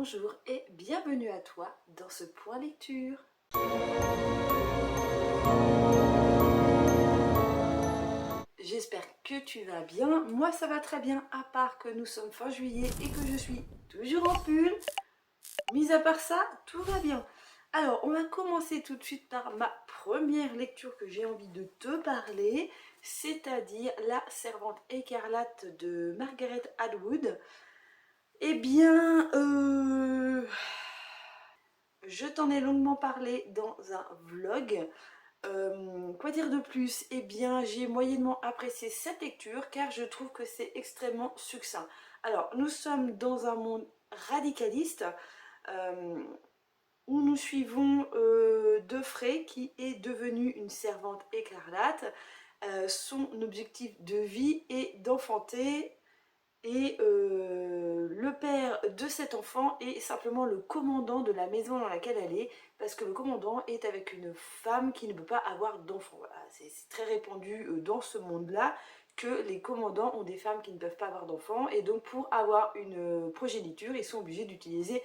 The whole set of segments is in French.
Bonjour et bienvenue à toi dans ce point lecture. J'espère que tu vas bien. Moi ça va très bien, à part que nous sommes fin juillet et que je suis toujours en pull. Mis à part ça, tout va bien. Alors on va commencer tout de suite par ma première lecture que j'ai envie de te parler, c'est-à-dire La Servante écarlate de Margaret Atwood. Eh bien, je t'en ai longuement parlé dans un vlog. Quoi dire de plus? Eh bien, j'ai moyennement apprécié cette lecture car je trouve que c'est extrêmement succinct. Alors, nous sommes dans un monde radicaliste euh, où nous suivons Defray qui est devenue une servante écarlate. Son objectif de vie est d'enfanter et le père de cet enfant est simplement le commandant de la maison dans laquelle elle est, parce que le commandant est avec une femme qui ne peut pas avoir d'enfant. Voilà, c'est très répandu dans ce monde-là que les commandants ont des femmes qui ne peuvent pas avoir d'enfants, et donc pour avoir une progéniture, ils sont obligés d'utiliser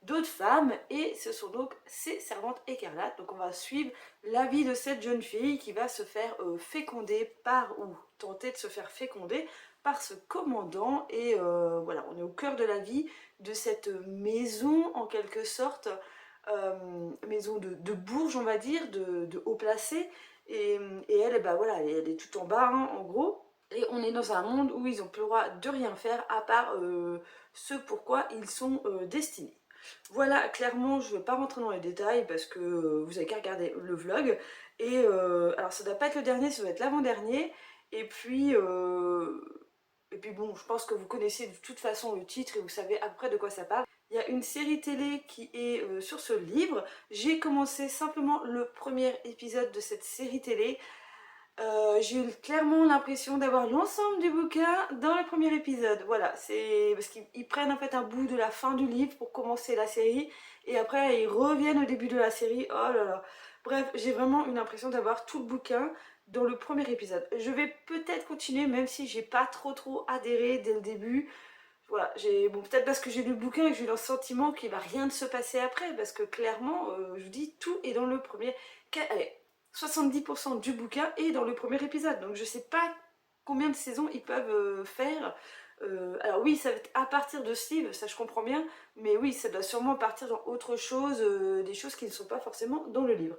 d'autres femmes, et ce sont donc ces servantes écarlates. Donc on va suivre la vie de cette jeune fille qui va se faire féconder par, ou tenter de se faire féconder par ce commandant, et voilà, on est au cœur de la vie de cette maison en quelque sorte, maison de bourge on va dire, de haut placé, et elle, bah, voilà, elle est tout en bas hein, en gros, et on est dans un monde où ils n'ont plus le droit de rien faire à part ce pourquoi ils sont destinés. Voilà, clairement je ne vais pas rentrer dans les détails parce que vous avez qu'à regarder le vlog, et alors ça doit pas être le dernier, ça doit être l'avant-dernier, et puis bon, je pense que vous connaissez de toute façon le titre et vous savez à peu près de quoi ça parle. Il y a une série télé qui est sur ce livre. J'ai commencé simplement le premier épisode de cette série télé. J'ai eu clairement l'impression d'avoir l'ensemble du bouquin dans le premier épisode. Voilà, c'est parce qu'ils prennent en fait un bout de la fin du livre pour commencer la série, et après ils reviennent au début de la série. Oh là là. Bref, j'ai vraiment une impression d'avoir tout le bouquin dans le premier épisode. Je vais peut-être continuer même si j'ai pas trop adhéré dès le début. Voilà, bon, peut-être parce que j'ai lu le bouquin et que j'ai eu le sentiment qu'il va rien de se passer après, parce que clairement, je vous dis, tout est dans le premier. Allez, 70% du bouquin est dans le premier épisode, donc je sais pas combien de saisons ils peuvent faire. Alors oui, ça va être à partir de ce livre, ça je comprends bien, mais oui, ça doit sûrement partir dans autre chose, des choses qui ne sont pas forcément dans le livre.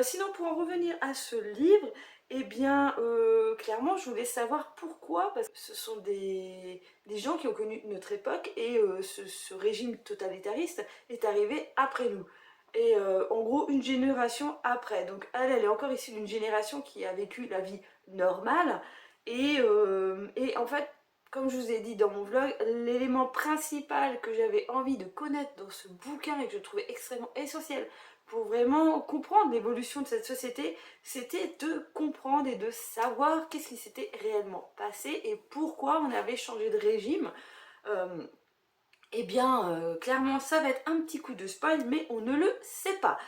Sinon, pour en revenir à ce livre, eh bien, clairement, je voulais savoir pourquoi, parce que ce sont des gens qui ont connu notre époque, et ce régime totalitariste est arrivé après nous. Et en gros, une génération après. Donc elle est encore issue d'une génération qui a vécu la vie normale, et en fait, comme je vous ai dit dans mon vlog, l'élément principal que j'avais envie de connaître dans ce bouquin et que je trouvais extrêmement essentiel pour vraiment comprendre l'évolution de cette société, c'était de comprendre et de savoir qu'est-ce qui s'était réellement passé et pourquoi on avait changé de régime. Euh, eh bien, clairement, ça va être un petit coup de spoil, mais on ne le sait pas.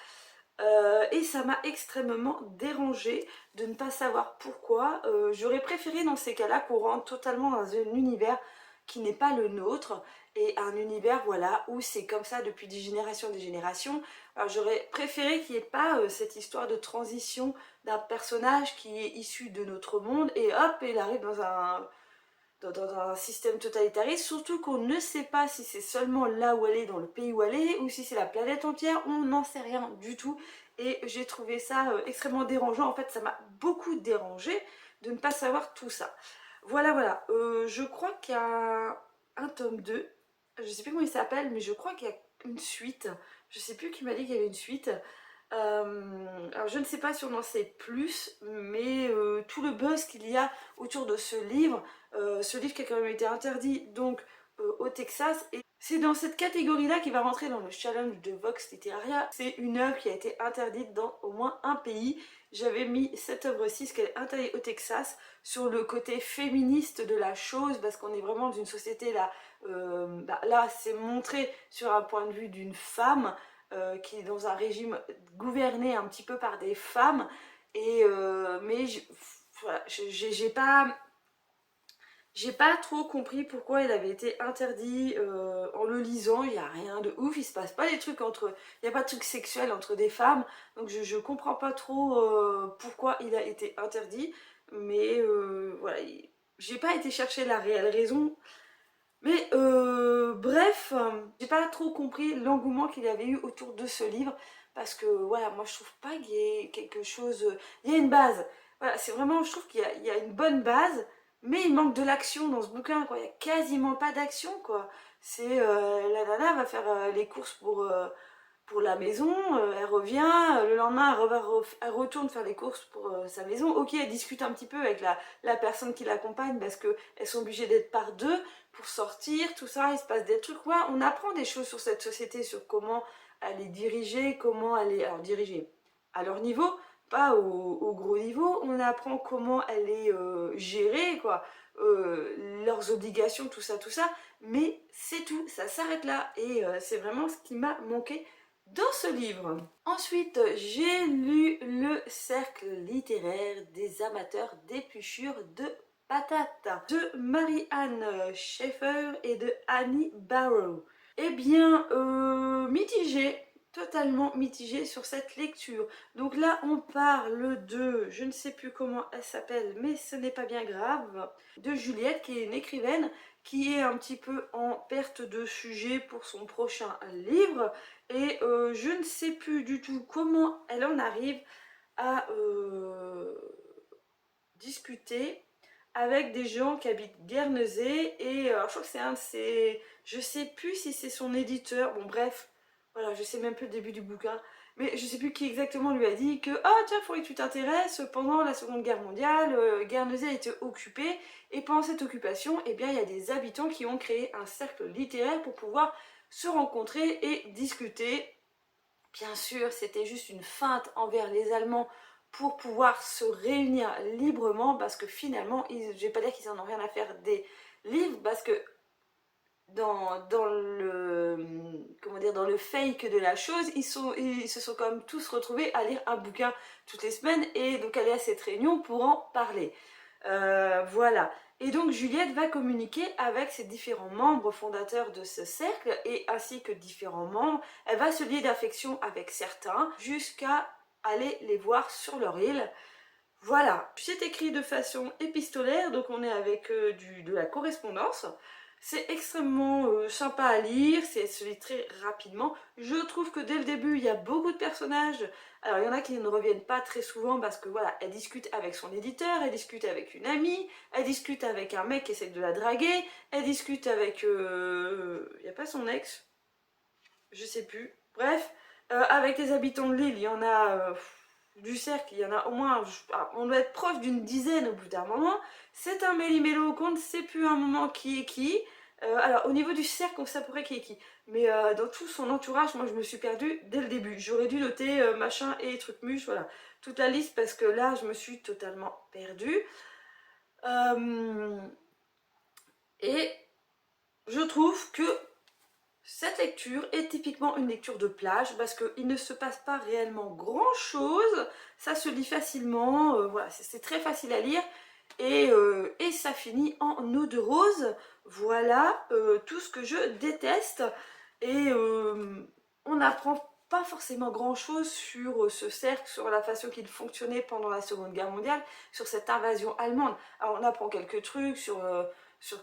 Et ça m'a extrêmement dérangée de ne pas savoir pourquoi. J'aurais préféré dans ces cas-là qu'on rentre totalement dans un univers qui n'est pas le nôtre, et un univers voilà où c'est comme ça depuis des générations. Alors j'aurais préféré qu'il n'y ait pas cette histoire de transition d'un personnage qui est issu de notre monde et hop, il arrive dans un système totalitariste, surtout qu'on ne sait pas si c'est seulement là où elle est, dans le pays où elle est, ou si c'est la planète entière, on n'en sait rien du tout. Et j'ai trouvé ça extrêmement dérangeant, en fait ça m'a beaucoup dérangé de ne pas savoir tout ça. Voilà, voilà, je crois qu'il y a un tome 2, je sais plus comment il s'appelle, mais je crois qu'il y a une suite, je sais plus qui m'a dit qu'il y avait une suite. Alors je ne sais pas si on en sait plus, mais tout le buzz qu'il y a autour de ce livre qui a quand même été interdit donc au Texas, et c'est dans cette catégorie-là qui va rentrer dans le challenge de Vox Literaria. C'est une œuvre qui a été interdite dans au moins un pays. J'avais mis cette œuvre-ci, ce qu'elle est interdite au Texas, sur le côté féministe de la chose, parce qu'on est vraiment dans une société là, là c'est montré sur un point de vue d'une femme, qui est dans un régime gouverné un petit peu par des femmes, et mais voilà, J'ai pas trop compris pourquoi il avait été interdit en le lisant, il n'y a rien de ouf, il se passe pas des trucs entre... Il n'y a pas de trucs sexuels entre des femmes, donc je comprends pas trop pourquoi il a été interdit, mais voilà, j'ai pas été chercher la réelle raison, mais bref, j'ai pas trop compris l'engouement qu'il y avait eu autour de ce livre, parce que voilà, moi je trouve pas qu'il y ait quelque chose... Il y a une base, voilà, c'est vraiment, je trouve qu'il y a une bonne base, mais il manque de l'action dans ce bouquin, quoi. Il y a quasiment pas d'action, quoi. C'est la nana va faire les courses pour la maison, elle revient, le lendemain elle retourne faire les courses pour sa maison. Ok, elle discute un petit peu avec la personne qui l'accompagne parce qu'elles sont obligées d'être par deux pour sortir, tout ça, il se passe des trucs. Ouais, on apprend des choses sur cette société, sur comment elle est dirigée, comment elle est... Alors dirigée à leur niveau, pas au gros niveau, on apprend comment elle est gérée, quoi. Leurs obligations, tout ça, mais c'est tout, ça s'arrête là, et c'est vraiment ce qui m'a manqué dans ce livre. Ensuite, j'ai lu Le Cercle littéraire des amateurs d'épluchures de patates de Marianne Schaeffer et de Annie Barrow. Eh bien, mitigée, totalement mitigée sur cette lecture. Donc là, on parle de, je ne sais plus comment elle s'appelle, mais ce n'est pas bien grave, de Juliette, qui est une écrivaine, qui est un petit peu en perte de sujet pour son prochain livre, et je ne sais plus du tout comment elle en arrive à discuter avec des gens qui habitent Guernesey, et je crois que c'est un de ses... Je sais plus si c'est son éditeur, bon bref, voilà, je sais même plus le début du bouquin, mais je sais plus qui exactement lui a dit que « Ah tiens, il faudrait que tu t'intéresses, pendant la Seconde Guerre mondiale, Guernesey a été occupée, et pendant cette occupation, eh bien, il y a des habitants qui ont créé un cercle littéraire pour pouvoir se rencontrer et discuter. » Bien sûr, c'était juste une feinte envers les Allemands pour pouvoir se réunir librement, parce que finalement, je vais pas dire qu'ils en ont rien à faire des livres, parce que dans le, comment dire, dans le fake de la chose, ils se sont quand même tous retrouvés à lire un bouquin toutes les semaines, et donc aller à cette réunion pour en parler. Voilà. Et donc Juliette va communiquer avec ses différents membres fondateurs de ce cercle, et ainsi que différents membres. Elle va se lier d'affection avec certains jusqu'à aller les voir sur leur île. Voilà, c'est écrit de façon épistolaire, donc on est avec de la correspondance. C'est extrêmement sympa à lire, c'est se lit très rapidement. Je trouve que dès le début, il y a beaucoup de personnages. Alors il y en a qui ne reviennent pas très souvent, parce que voilà, elle discute avec son éditeur, elle discute avec une amie, elle discute avec un mec qui essaie de la draguer, elle discute avec... il n'y a pas son ex, je sais plus. Bref, avec les habitants de l'île, il y en a... du cercle, il y en a au moins, on doit être proche d'une dizaine au bout d'un moment. C'est un méli-mélo, qu'on ne sait plus un moment qui est qui. Alors au niveau du cercle, on sait à peu près qui est qui. Mais dans tout son entourage, moi je me suis perdue dès le début. J'aurais dû noter machin et truc muche, voilà. Toute la liste, parce que là je me suis totalement perdue. Et je trouve que cette lecture est typiquement une lecture de plage, parce qu'il ne se passe pas réellement grand chose, ça se lit facilement, voilà, c'est très facile à lire, et ça finit en eau de rose. Voilà tout ce que je déteste, et on n'apprend pas forcément grand chose sur ce cercle, sur la façon qu'il fonctionnait pendant la Seconde Guerre mondiale, sur cette invasion allemande. Alors on apprend quelques trucs sur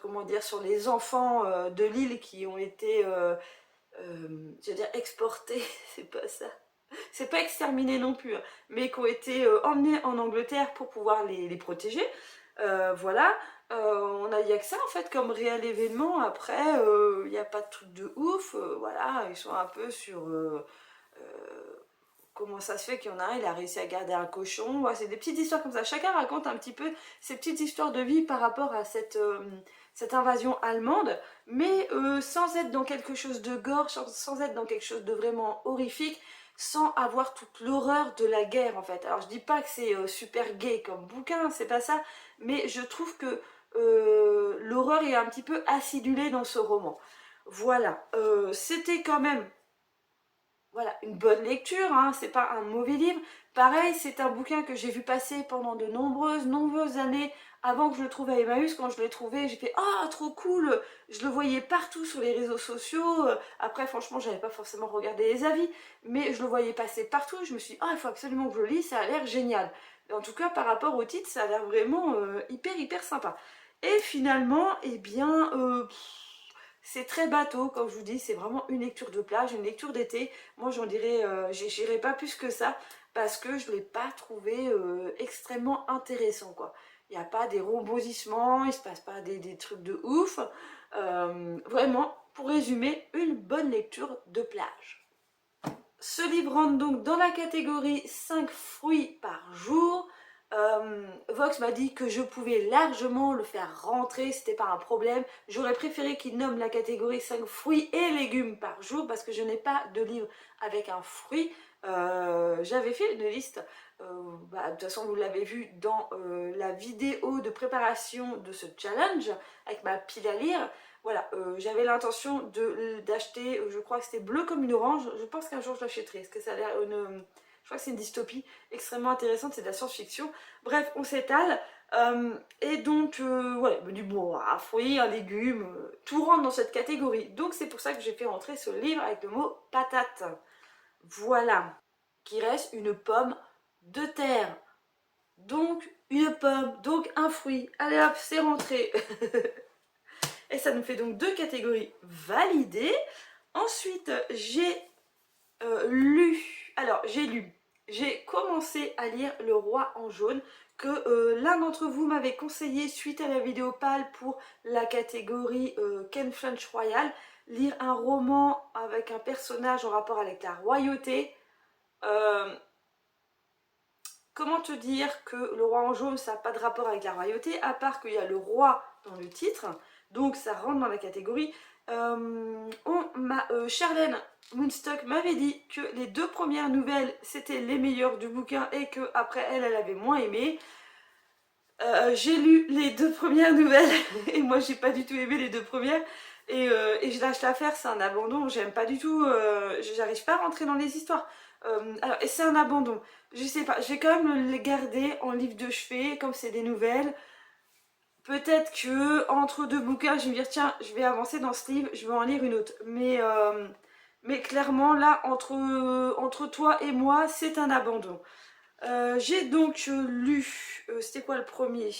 comment dire, sur les enfants de l'île qui ont été, je veux dire, exportés, c'est pas ça. C'est pas exterminés non plus, hein, mais qui ont été emmenés en Angleterre pour pouvoir les protéger. Voilà. Il n'y a que ça en fait comme réel événement. Après, il n'y a pas de truc de ouf. Voilà, ils sont un peu sur... comment ça se fait qu'il y en a un, il a réussi à garder un cochon. Ouais, c'est des petites histoires comme ça. Chacun raconte un petit peu ses petites histoires de vie par rapport à cette invasion allemande, mais sans être dans quelque chose de gore, sans être dans quelque chose de vraiment horrifique, sans avoir toute l'horreur de la guerre en fait. Alors je dis pas que c'est super gay comme bouquin, c'est pas ça, mais je trouve que l'horreur est un petit peu acidulée dans ce roman. Voilà, c'était quand même, voilà, une bonne lecture, hein, c'est pas un mauvais livre. Pareil, c'est un bouquin que j'ai vu passer pendant de nombreuses années Avant que je le trouve à Emmaüs, quand je l'ai trouvé, j'ai fait ah trop cool, je le voyais partout sur les réseaux sociaux. Après franchement j'avais pas forcément regardé les avis, mais je le voyais passer partout, je me suis dit ah il faut absolument que je le lise, ça a l'air génial. Et en tout cas par rapport au titre, ça a l'air vraiment hyper sympa. Et finalement, eh bien, c'est très bateau, comme je vous dis, c'est vraiment une lecture de plage, une lecture d'été. Moi j'en dirais, j'irai pas plus que ça, parce que je ne l'ai pas trouvé extrêmement intéressant, quoi. Il n'y a pas des rebondissements, il se passe pas des trucs de ouf. Vraiment, pour résumer, une bonne lecture de plage. Ce livre rentre donc dans la catégorie 5 fruits par jour. Vox m'a dit que je pouvais largement le faire rentrer, c'était pas un problème. J'aurais préféré qu'il nomme la catégorie 5 fruits et légumes par jour parce que je n'ai pas de livre avec un fruit. J'avais fait une liste, de toute façon vous l'avez vu dans la vidéo de préparation de ce challenge avec ma pile à lire. Voilà, j'avais l'intention d'acheter, je crois que c'était bleu comme une orange, je pense qu'un jour je l'achèterai, parce que ça a l'air je crois que c'est une dystopie extrêmement intéressante, c'est de la science-fiction. Bref, on s'étale, et donc, voilà, du bon, un fruit, un légume, tout rentre dans cette catégorie. Donc c'est pour ça que j'ai fait rentrer ce livre avec le mot patate. Voilà, qui reste une pomme de terre. Donc, une pomme, donc un fruit. Allez hop, c'est rentré. Et ça nous fait donc 2 catégories validées. Ensuite, j'ai j'ai commencé à lire Le Roi en jaune, que l'un d'entre vous m'avait conseillé suite à la vidéo pâle pour la catégorie Ken French Royal, lire un roman avec un personnage en rapport avec la royauté. Comment te dire que Le Roi en jaune, ça n'a pas de rapport avec la royauté, à part qu'il y a le roi dans le titre, donc ça rentre dans la catégorie. Charlène Moonstock m'avait dit que les 2 premières nouvelles, c'était les meilleures du bouquin et qu'après elle avait moins aimé. J'ai lu les 2 premières nouvelles et moi j'ai pas du tout aimé les 2 premières. Et je lâche l'affaire, c'est un abandon, j'aime pas du tout, j'arrive pas à rentrer dans les histoires. Alors, et c'est un abandon, je sais pas, je vais quand même les garder en livre de chevet, comme c'est des nouvelles. Peut-être que entre 2 bouquins, je vais me dire tiens, je vais avancer dans ce livre, je vais en lire une autre. Mais clairement, là, entre toi et moi, c'est un abandon. J'ai donc lu, c'était quoi le premier?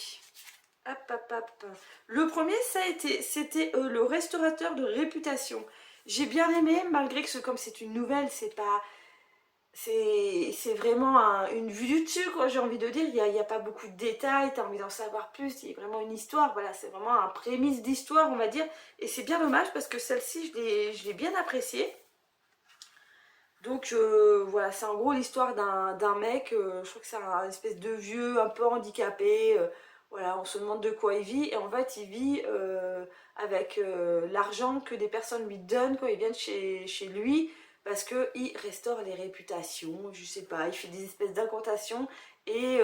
Hop, hop, hop. Le premier, c'était Le Restaurateur de réputation. J'ai bien aimé, malgré que comme c'est une nouvelle, c'est pas... C'est vraiment une vue du dessus, quoi, j'ai envie de dire. Il y a pas beaucoup de détails, tu as envie d'en savoir plus, il y a vraiment une histoire, voilà, c'est vraiment un prémisse d'histoire, on va dire. Et c'est bien dommage parce que celle-ci, je l'ai bien appréciée. Donc voilà, c'est en gros l'histoire d'un mec, je crois que c'est un espèce de vieux un peu handicapé, voilà, on se demande de quoi il vit, et en fait il vit avec l'argent que des personnes lui donnent quand ils viennent chez lui, parce qu'il restaure les réputations, je sais pas, il fait des espèces d'incantations, et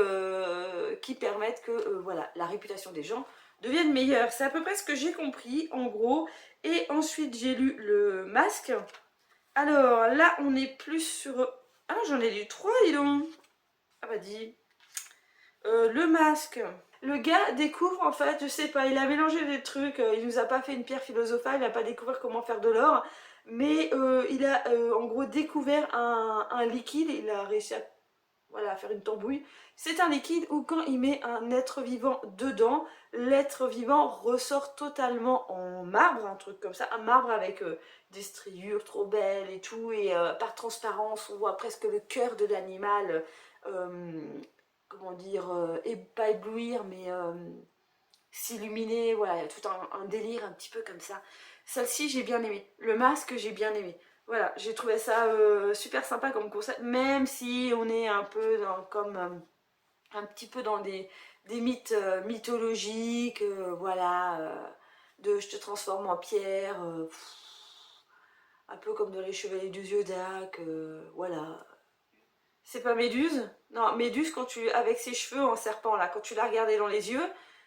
qui permettent que voilà, la réputation des gens devienne meilleure. C'est à peu près ce que j'ai compris, en gros, et ensuite j'ai lu Le Masque. Alors là, on est plus sur... Ah, j'en ai lu 3, dis donc. Ah bah dis. Le Masque. Le gars découvre, en fait, je sais pas, il a mélangé des trucs, il nous a pas fait une pierre philosophale, il n'a pas découvert comment faire de l'or, mais il a en gros découvert un liquide, il a réussi à, voilà, à faire une tambouille. C'est un liquide où quand il met un être vivant dedans, l'être vivant ressort totalement en marbre, un truc comme ça, un marbre avec des striures trop belles et tout, et par transparence on voit presque le cœur de l'animal, comment dire, pas éblouir mais s'illuminer, voilà, il y a tout un délire un petit peu comme ça. Celle-ci j'ai bien aimé, Le Masque j'ai bien aimé. Voilà, j'ai trouvé ça super sympa comme concept, même si on est un peu dans, comme un petit peu dans des mythes mythologiques, voilà, de je te transforme en pierre, un peu comme dans les Chevaliers du Zodiaque, voilà. C'est pas Méduse? Non, Méduse, avec ses cheveux en serpent, là, quand tu la regardais dans les yeux,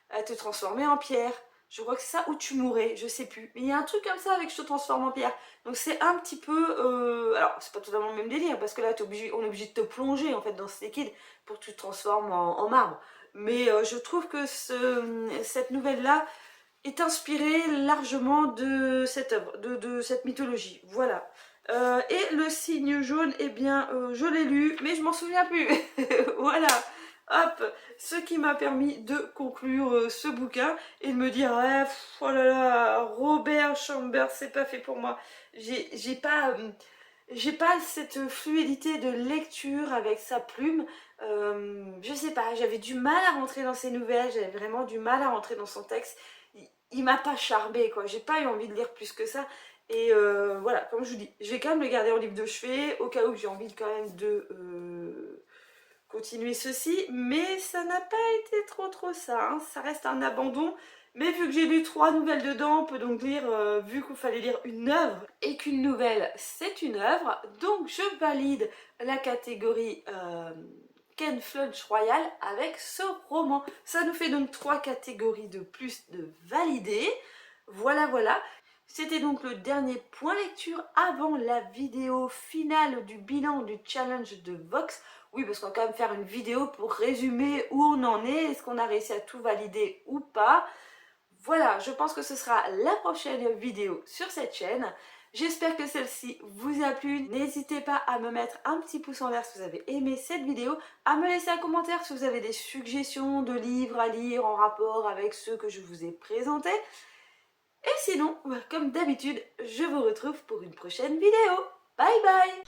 elle te transformait en pierre. Je crois que c'est ça, ou tu mourais, je sais plus. Mais il y a un truc comme ça avec je te transforme en pierre. Donc c'est un petit peu... alors, c'est pas totalement le même délire, parce que là, on est obligé de te plonger, en fait, dans ce liquide pour que tu te transformes en marbre. mais je trouve que cette nouvelle-là est inspirée largement de cette œuvre, de cette mythologie. Voilà. Et le signe jaune, eh bien, je l'ai lu, mais je m'en souviens plus. Voilà. Hop, ce qui m'a permis de conclure ce bouquin et de me dire, ouais, oh là là, Robert Chambers, c'est pas fait pour moi. J'ai pas cette fluidité de lecture avec sa plume. Je sais pas, j'avais du mal à rentrer dans ses nouvelles, j'avais vraiment du mal à rentrer dans son texte. Il m'a pas charmé, quoi. J'ai pas eu envie de lire plus que ça. Et voilà, comme je vous dis, je vais quand même le garder en livre de chevet, au cas où j'ai envie quand même de continuer ceci. Mais ça n'a pas été trop ça, hein. Ça reste un abandon. Mais vu que j'ai lu 3 nouvelles dedans, on peut donc lire, vu qu'il fallait lire une œuvre, et qu'une nouvelle c'est une œuvre, donc je valide la catégorie Ken Flunch Royal avec ce roman. Ça nous fait donc 3 catégories de plus de valider. Voilà, voilà. C'était donc le dernier point lecture avant la vidéo finale du bilan du challenge de Vox. Oui, parce qu'on va quand même faire une vidéo pour résumer où on en est, est-ce qu'on a réussi à tout valider ou pas. Voilà, je pense que ce sera la prochaine vidéo sur cette chaîne. J'espère que celle-ci vous a plu. N'hésitez pas à me mettre un petit pouce en l'air si vous avez aimé cette vidéo, à me laisser un commentaire si vous avez des suggestions de livres à lire en rapport avec ceux que je vous ai présentés. Et sinon, comme d'habitude, je vous retrouve pour une prochaine vidéo. Bye bye!